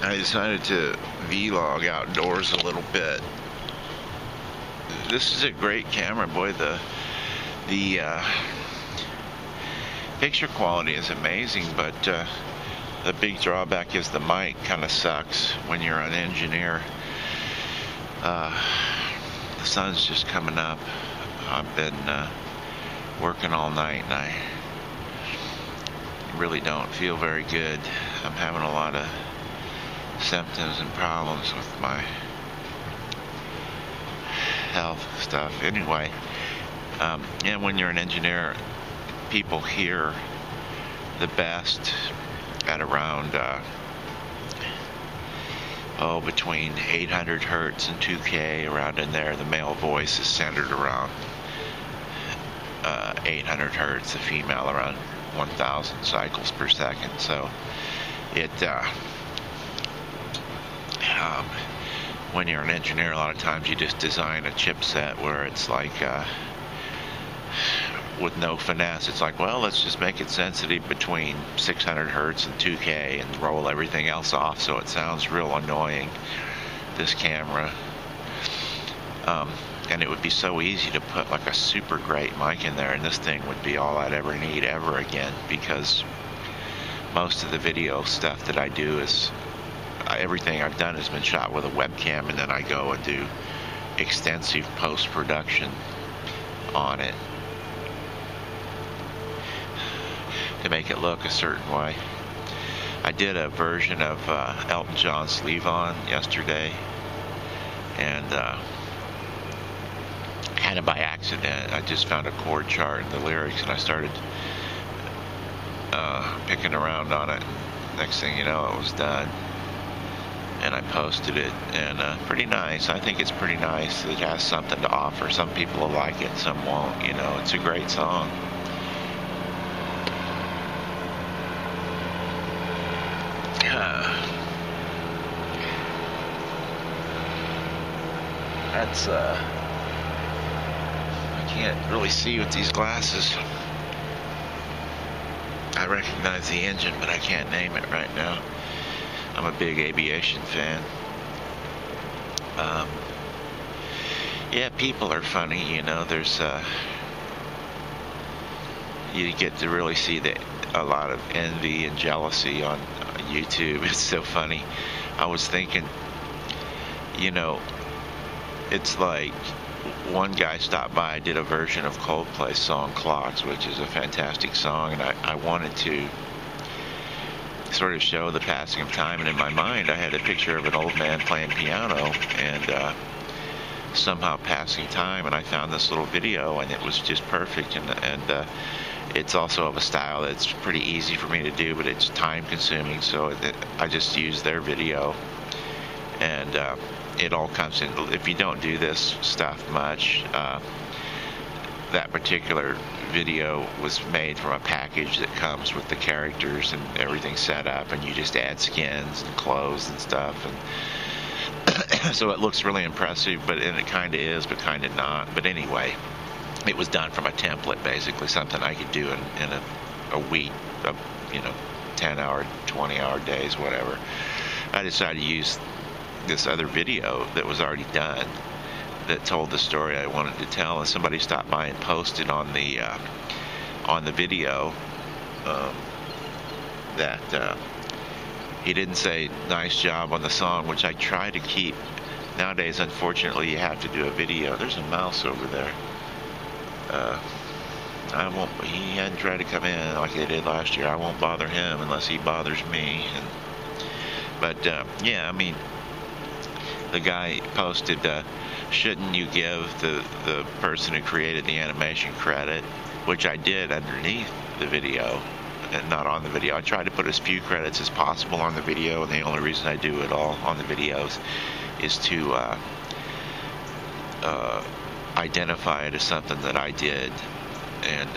I decided to vlog outdoors a little bit. This is a great camera, boy. The picture quality is amazing, but the big drawback is the mic kind of sucks when you're an engineer. The sun's just coming up. I've been working all night and I really don't feel very good. I'm having a lot of symptoms and problems with my health stuff. Anyway, and when you're an engineer, people hear the best at around between 800 hertz and 2K, around in there. The male voice is centered around 800 hertz, the female around 1,000 cycles per second. So it when you're an engineer, a lot of times you just design a chipset where it's like with no finesse. It's like, well, let's just make it sensitive between 600 hertz and 2K and roll everything else off so it sounds real annoying, this camera. And it would be so easy to put like a super great mic in there, and this thing would be all I'd ever need ever again, because most of the video stuff that I do is everything I've done has been shot with a webcam, and then I go and do extensive post-production on it to make it look a certain way. I did a version of Elton John's Sleeve On yesterday, and kind of by accident, I just found a chord chart in the lyrics and I started picking around on it. Next thing you know, it was done, and I posted it, and pretty nice. I think it's pretty nice. It has something to offer. Some people will like it, some won't. You know, it's a great song. That's I can't really see with these glasses. I recognize the engine, but I can't name it right now. I'm a big aviation fan. Yeah, people are funny, you know. There's you get to really see a lot of envy and jealousy on YouTube. It's so funny. I was thinking, you know, it's like one guy stopped by, did a version of Coldplay's song Clocks, which is a fantastic song, and I wanted to sort of show the passing of time, and in my mind I had a picture of an old man playing piano and somehow passing time, and I found this little video and it was just perfect, and it's also of a style that's pretty easy for me to do, but it's time consuming, so I just used their video, and it all comes in. If you don't do this stuff much, that particular video was made from a package that comes with the characters and everything set up, and you just add skins and clothes and stuff, and so it looks really impressive, and it kind of is, but kind of not. But anyway, it was done from a template, basically something I could do in a week, of, 10-hour, 20-hour days, whatever. I decided to use this other video that was already done that told the story I wanted to tell, and somebody stopped by and posted on the video that he didn't say nice job on the song, which I try to keep. Nowadays, unfortunately, you have to do a video. There's a mouse over there. He hadn't tried to come in like they did last year. I won't bother him unless he bothers me. But yeah, I mean, the guy posted, shouldn't you give the person who created the animation credit, which I did underneath the video and not on the video. I try to put as few credits as possible on the video, and the only reason I do it all on the videos is to identify it as something that I did, and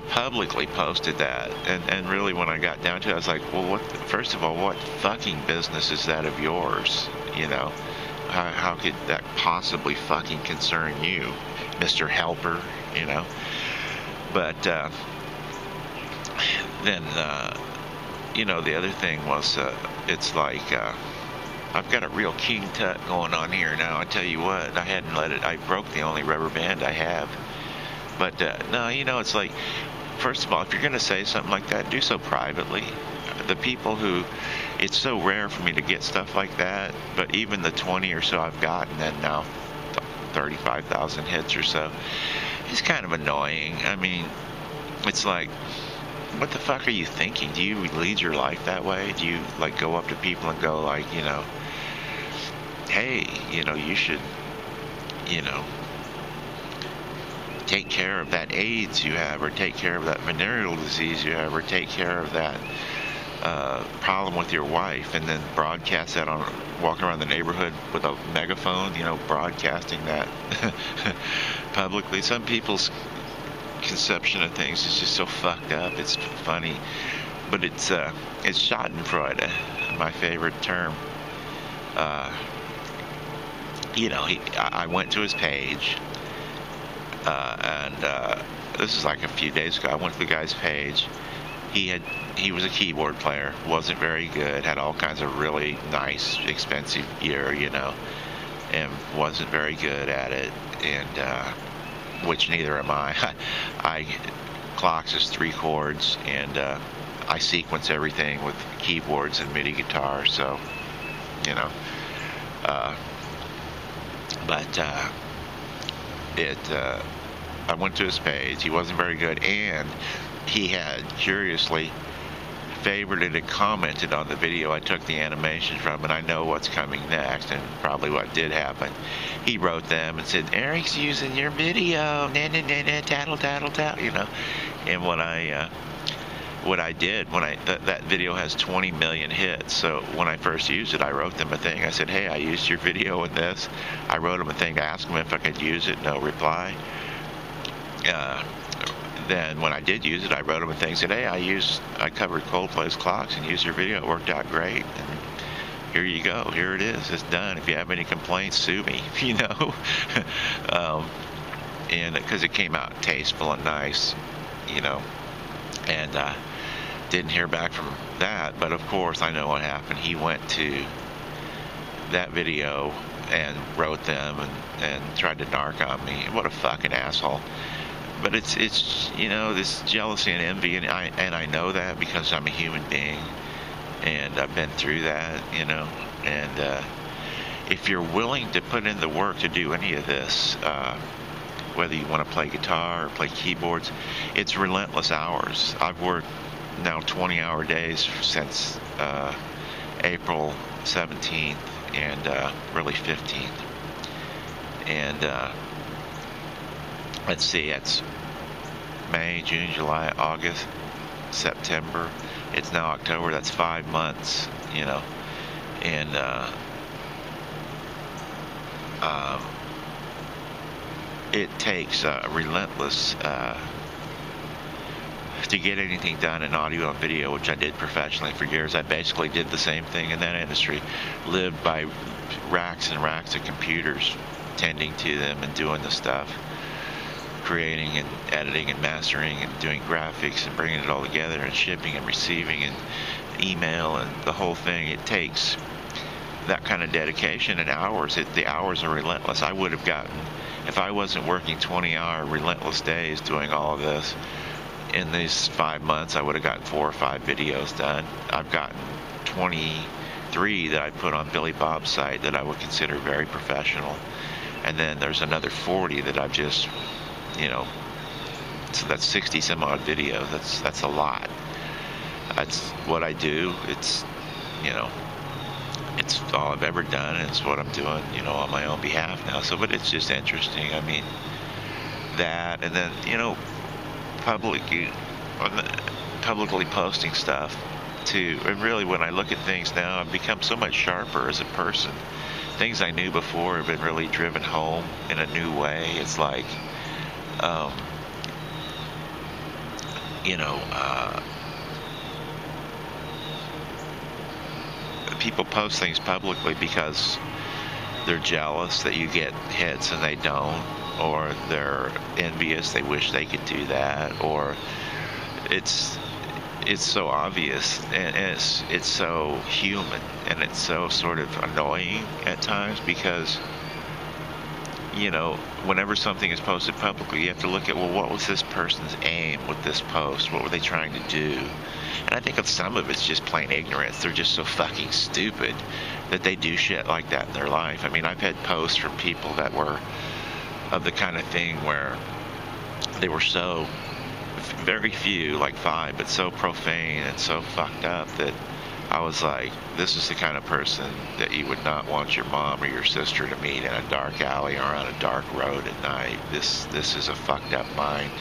publicly posted that, and really when I got down to it, I was like, well, first of all, what fucking business is that of yours? How could that possibly fucking concern you, Mr. Helper? But then the other thing was, it's like, I've got a real king tut going on here now. I tell you what, I hadn't let it. I broke the only rubber band I have. But no, it's like, first of all, if you're going to say something like that, do so privately. The people who, it's so rare for me to get stuff like that, but even the 20 or so I've gotten, and now 35,000 hits or so, it's kind of annoying. I mean, it's like, what the fuck are you thinking? Do you lead your life that way? Do you, like, go up to people and go, like, hey, you should, take care of that AIDS you have, or take care of that venereal disease you have, or take care of that problem with your wife, and then broadcast that on, walking around the neighborhood with a megaphone, broadcasting that publicly. Some people's conception of things is just so fucked up. It's funny, but it's Schadenfreude, my favorite term. I went to his page, and this is like a few days ago. I went to the guy's page. He was a keyboard player, wasn't very good, had all kinds of really nice, expensive gear, and wasn't very good at it, and which neither am I. Clocks is 3 chords, and I sequence everything with keyboards and MIDI guitar, so, I went to his page. He wasn't very good, and he had curiously favorited and commented on the video I took the animation from, and I know what's coming next, and probably what did happen. He wrote them and said, "Eric's using your video, tattle, tattle, tattle," And what I did when that video has 20 million hits. So when I first used it, I wrote them a thing. I said, "Hey, I used your video in this." I wrote them a thing to ask them if I could use it. No reply. Then when I did use it, I wrote them a thing. Said, "Hey, I covered Coldplay's Clocks and used your video. It worked out great. And here you go. Here it is. It's done. If you have any complaints, sue me." And because it came out tasteful and nice, and didn't hear back from that. But of course, I know what happened. He went to that video and wrote them and tried to narc on me. What a fucking asshole. But it's this jealousy and envy, and I know that because I'm a human being, and I've been through that, and if you're willing to put in the work to do any of this, whether you want to play guitar or play keyboards, it's relentless hours. I've worked now 20-hour days since April 17th and really 15th, and let's see, it's May, June, July, August, September. It's now October. That's 5 months, and it takes relentless to get anything done in audio and video, which I did professionally for years. I basically did the same thing in that industry, lived by racks and racks of computers, tending to them and doing the stuff, creating and editing and mastering and doing graphics and bringing it all together and shipping and receiving and email and the whole thing. It takes that kind of dedication and hours. The hours are relentless. I would have gotten, if I wasn't working 20-hour relentless days doing all of this, in these 5 months I would have gotten 4 or 5 videos done. I've gotten 23 that I put on Billy Bob's site that I would consider very professional, and then there's another 40 that I've just, so that's 60 some odd videos. That's a lot. That's what I do. It's it's all I've ever done, and it's what I'm doing, on my own behalf now. So, but it's just interesting. I mean, that, and then, publicly posting stuff too. And really, when I look at things now, I've become so much sharper as a person. Things I knew before have been really driven home in a new way. It's like, people post things publicly because they're jealous that you get hits and they don't, or they're envious, they wish they could do that, or it's it's so obvious, and it's so human, and it's so sort of annoying at times because, whenever something is posted publicly, you have to look at, well, what was this person's aim with this post? What were they trying to do? And I think of some of it's just plain ignorance. They're just so fucking stupid that they do shit like that in their life. I mean, I've had posts from people that were of the kind of thing where they were so very few, like 5, but so profane and so fucked up that I was like, this is the kind of person that you would not want your mom or your sister to meet in a dark alley or on a dark road at night. This is a fucked up mind.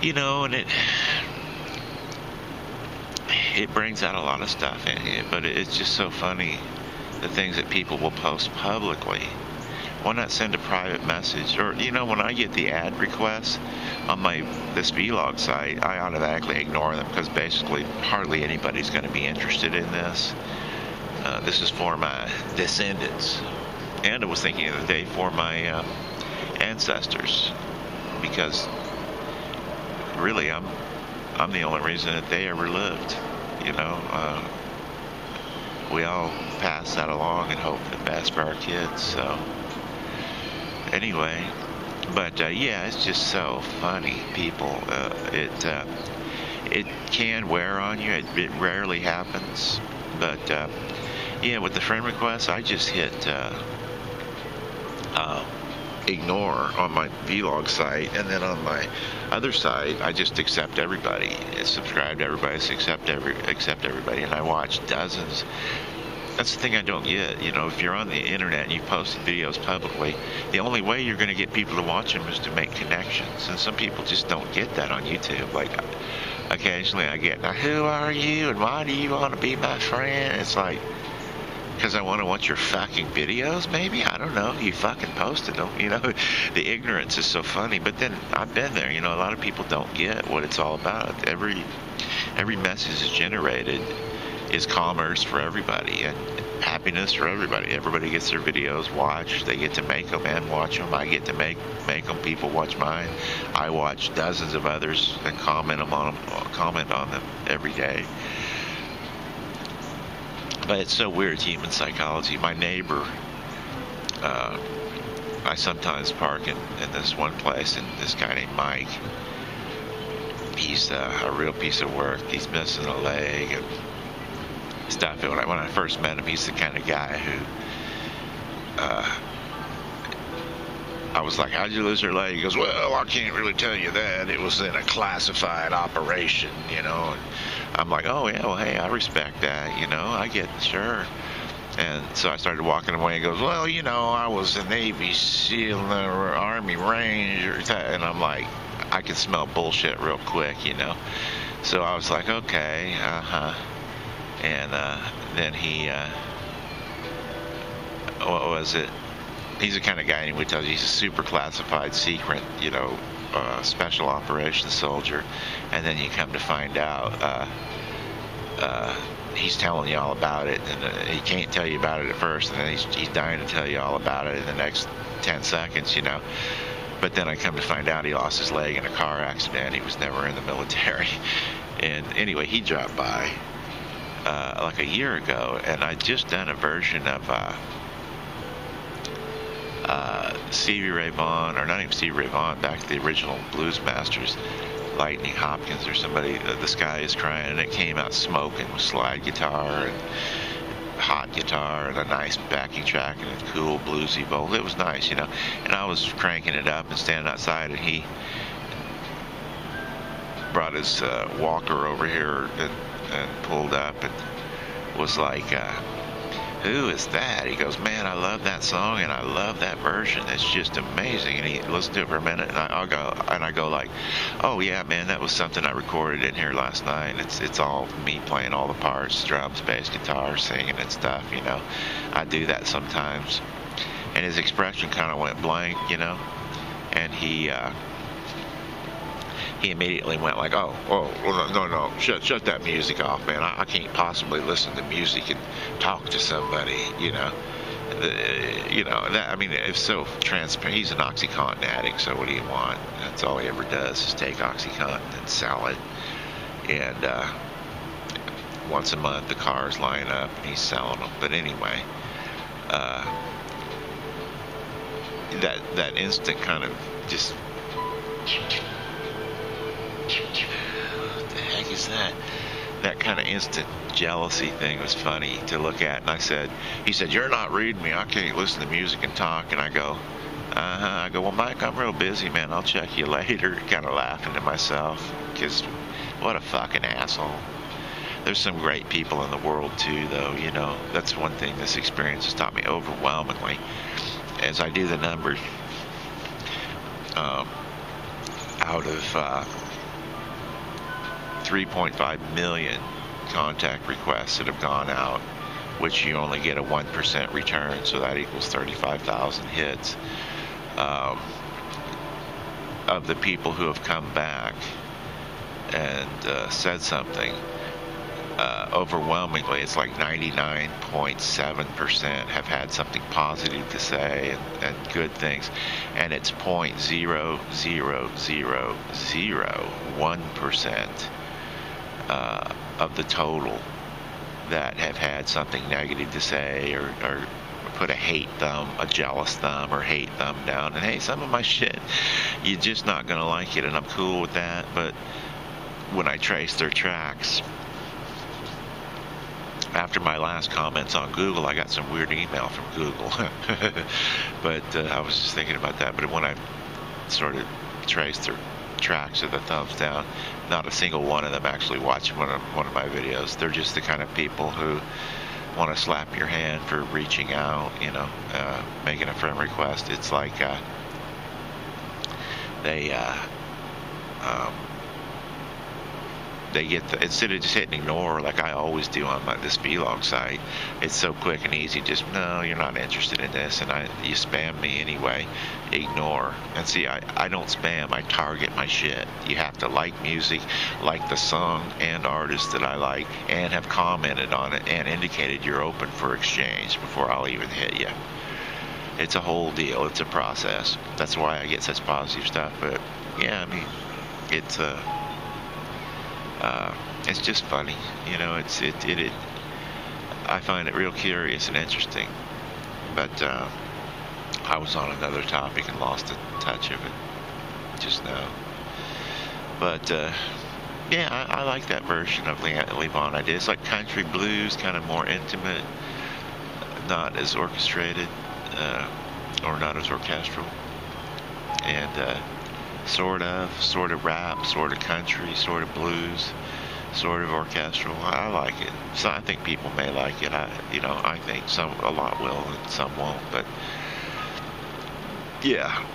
And it brings out a lot of stuff in it, but it's just so funny, the things that people will post publicly. Why not send a private message? Or, when I get the ad requests on this vlog site, I automatically ignore them because basically hardly anybody's going to be interested in this. This is for my descendants. And I was thinking the other day for my ancestors, because really I'm the only reason that they ever lived. We all pass that along and hope the best for our kids. So anyway, but yeah, it's just so funny, people. It can wear on you. It rarely happens, but yeah, with the friend requests, I just hit ignore on my vlog site, and then on my other site, I just accept everybody, subscribe to everybody, accept everybody, and I watch dozens. That's the thing I don't get. If you're on the internet and you post videos publicly, the only way you're going to get people to watch them is to make connections. And some people just don't get that on YouTube. Like, occasionally I get, now who are you and why do you want to be my friend? It's like, because I want to watch your fucking videos, maybe? I don't know. You fucking posted them. The ignorance is so funny. But then I've been there. A lot of people don't get what it's all about. Every message is generated is commerce for everybody and happiness for everybody. Everybody gets their videos watched. They get to make them and watch them. I get to make them. People watch mine. I watch dozens of others and comment on them every day. But it's so weird, human psychology. My neighbor, I sometimes park in this one place, and this guy named Mike, he's a real piece of work. He's missing a leg and stuff. And when I first met him, he's the kind of guy who, I was like, how'd you lose your leg? He goes, well, I can't really tell you that. It was in a classified operation, And I'm like, oh, yeah, well, hey, I respect that, I get, sure. And so I started walking away. He goes, well, I was a Navy SEAL or Army Ranger. And I'm like, I can smell bullshit real quick, So I was like, okay, And then he, what was it? He's the kind of guy, anyway, tells you he's a super classified secret, special operations soldier. And then you come to find out, he's telling you all about it, and he can't tell you about it at first, and then he's dying to tell you all about it in the next 10 seconds, But then I come to find out he lost his leg in a car accident. He was never in the military. And anyway, he dropped by like a year ago, and I'd just done a version of Stevie Ray Vaughan, or not even Stevie Ray Vaughan, back to the original Blues Masters, Lightning Hopkins or somebody, The Sky Is Crying, and it came out smoking with slide guitar and hot guitar and a nice backing track and a cool bluesy vocal. It was nice, And I was cranking it up and standing outside, and he brought his walker over here and pulled up and was like, who is that? He goes, man, I love that song and I love that version. It's just amazing. And he listened to it for a minute, and I go like, oh yeah, man, that was something I recorded in here last night. It's all me playing all the parts, drums, bass, guitar, singing and stuff. I do that sometimes. And his expression kind of went blank, and he immediately went like, oh, no, shut that music off, man. I can't possibly listen to music and talk to somebody, It's so transparent. He's an OxyContin addict, so what do you want? That's all he ever does is take OxyContin and sell it. And once a month, the cars line up, and he's selling them. But anyway, that instant kind of just, what the heck is that? That kind of instant jealousy thing was funny to look at. And he said, you're not reading me. I can't listen to music and talk. And I go, I go, well, Mike, I'm real busy, man. I'll check you later. Kind of laughing to myself, because what a fucking asshole. There's some great people in the world too, though. You know, that's one thing this experience has taught me overwhelmingly. As I do the numbers, out of 3.5 million contact requests that have gone out, which you only get a 1% return, so that equals 35,000 hits. Of the people who have come back and said something, overwhelmingly, it's like 99.7% have had something positive to say and good things, and it's 0.00001% of the total that have had something negative to say, or put a hate thumb, a jealous thumb, or hate thumb down. And hey, some of my shit, you're just not gonna like it, and I'm cool with that. But when I trace their tracks, after my last comments on Google, I got some weird email from Google. But I was just thinking about that. But when I sort of traced their tracks of the thumbs down, not a single one of them actually watched one of my videos. They're just the kind of people who want to slap your hand for reaching out, you know, making a friend request. It's like they get instead of just hitting ignore like I always do on this vlog site, it's so quick and easy. Just, no, you're not interested in this, and you spam me anyway. Ignore. And see, I don't spam. I target my shit. You have to like music, like the song and artist that I like, and have commented on it and indicated you're open for exchange before I'll even hit you. It's a whole deal. It's a process. That's why I get such positive stuff. But yeah, I mean, it's just funny, you know. I find it real curious and interesting. But I was on another topic and lost the touch of it just now. But yeah, I like that version of Levon I did. It's like country blues, kind of more intimate, not as orchestrated, or not as orchestral, and sort of rap, sort of country, sort of blues, sort of orchestral. I like it. So I think people may like it. I think a lot will and some won't. But yeah,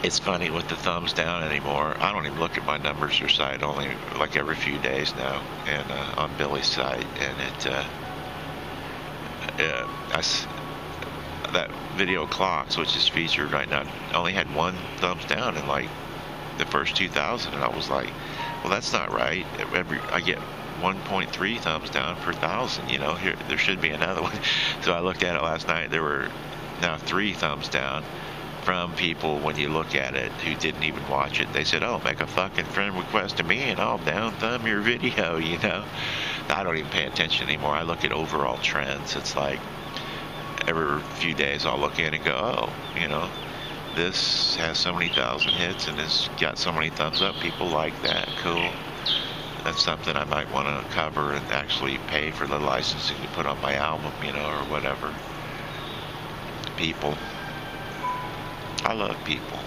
it's funny with the thumbs down anymore. I don't even look at my numbers or site, only like every few days now, and on Billy's site, and that video Clocks, which is featured right now, only had one thumbs down in like the first 2,000, and I was like, well, that's not right. I get 1.3 thumbs down per 1,000. You know, here there should be another one. So I looked at it last night. There were now 3 thumbs down from people, when you look at it, who didn't even watch it. They said, oh, make a fucking friend request to me and I'll down thumb your video, you know. I don't even pay attention anymore. I look at overall trends. It's like every few days I'll look in and go, oh, you know, this has so many thousand hits and it's got so many thumbs up. People like that. Cool. That's something I might want to cover and actually pay for the licensing to put on my album, you know, or whatever. People. I love people.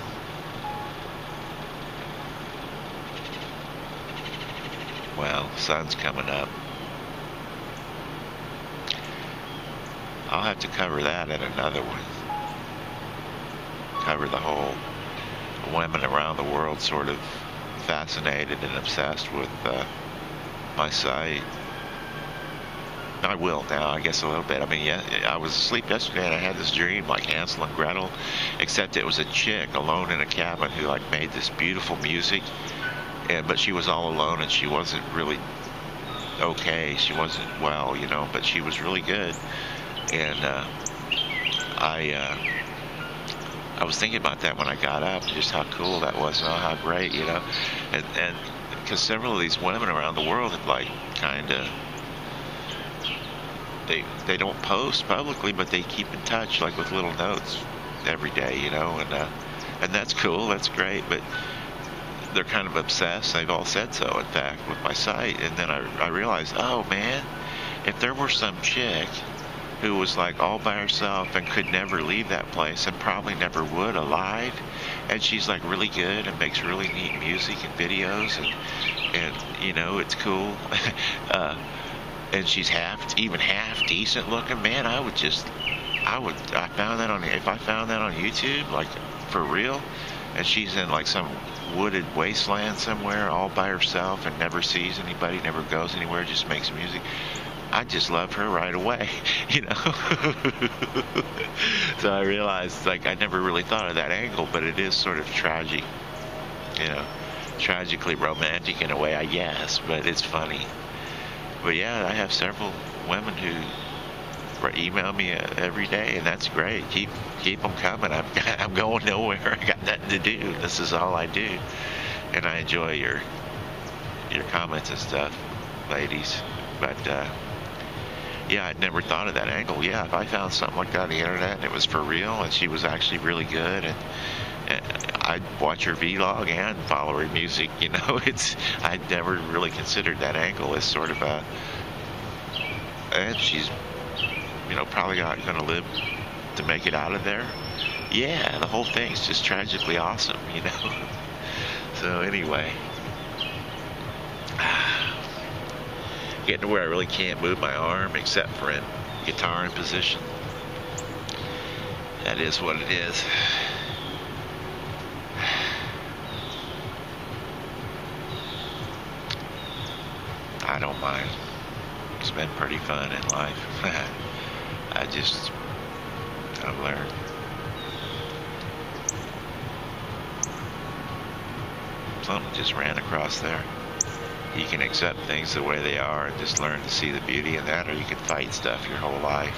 Well, sun's coming up. I'll have to cover that in another one. Cover the whole women around the world sort of fascinated and obsessed with my site. I will now, I guess, a little bit. I mean, yeah, I was asleep yesterday and I had this dream like Hansel and Gretel, except it was a chick alone in a cabin who like made this beautiful music, but she was all alone and she wasn't really okay. She wasn't well, you know, but she was really good. And I was thinking about that when I got up, just how cool that was, and how great, you know. And because several of these women around the world have like kind of they don't post publicly, but they keep in touch like with little notes every day, you know, and that's cool, that's great, but they're kind of obsessed. They've all said so, in fact, with my site. And then I realized, oh man, if there were some chick who was like all by herself and could never leave that place and probably never would alive, and she's like really good and makes really neat music and videos, and you know, it's cool. And she's even half decent looking, man, I found that if I found that on YouTube, like for real, and she's in like some wooded wasteland somewhere all by herself and never sees anybody, never goes anywhere, just makes music, I just love her right away, you know. So I realized, like, I never really thought of that angle, but it is sort of tragic, you know, tragically romantic in a way, I guess, but it's funny. But yeah, I have several women who email me every day, and that's great. Keep them coming. I'm going nowhere. I got nothing to do. This is all I do, and I enjoy your comments and stuff, ladies. But yeah, I'd never thought of that angle. Yeah, if I found something like that on the internet and it was for real, and she was actually really good, and I'd watch her vlog and follow her music. You know, I'd never really considered that angle as sort of a, and she's, you know, probably not going to live to make it out of there. Yeah, the whole thing's just tragically awesome, you know. So anyway, getting to where I really can't move my arm except for in guitar in position. That is what it is. I don't mind. It's been pretty fun in life. I've learned. Something just ran across there. You can accept things the way they are and just learn to see the beauty in that, or you can fight stuff your whole life.